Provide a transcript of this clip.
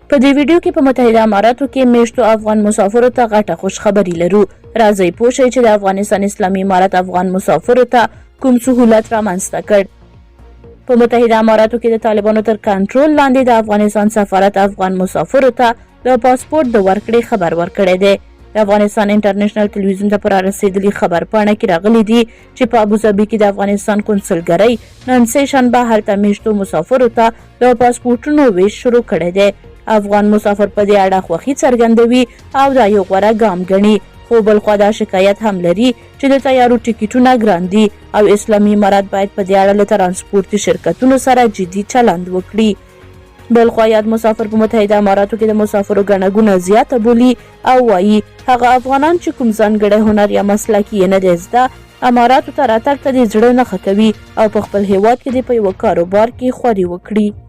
په دې ویډیو کې په متحده اماراتو کې میشتو افغان مسافرو ته غټه خوشخبري لرو. راځئ پوه شئ چې د افغانستان اسلامي امارت افغان مسافرو ته کوم سهولت رامنځته کړ. په متحده اماراتو کې د طالبانو تر کنټرول لاندې د افغانستان سفارت افغان مسافرو ته د پاسپورت د ورکړې خبر ورکړی دی. د افغانستان انټرنیشنل ټلویزیون ته پر رسیدلي خبر پاڼه کې راغلي دي چې په ابوظبي کې د افغانستان کنسولګرۍ نن سه شنبه هلته میشتو مسافرو ته د پاسپورټونو ویش شروع کړی دی. افغان مسافر په دې اړه خوښي څرګندوي او دا یو غوره ګام ګڼي، خو بلخوا دا شکایت هم لري چې د تیارو ټیکټونه ګران دي او اسلامي امارت باید په دې اړه له ترانسپورتي شرکتونو سره جدي چلند وکړي. بلخوا یاد مسافر په متحده اماراتو کې د مسافرو ګڼه ګوڼه زیاته بولي او وایي هغه افغانان چې کوم ځانګړی هنر یا مسلک یې نه دی زده اماراتو ته راتګ ته د زړه نه ښه کوي او په خپل هیواد کې د په یوه کاروبار کې خوري وکړي.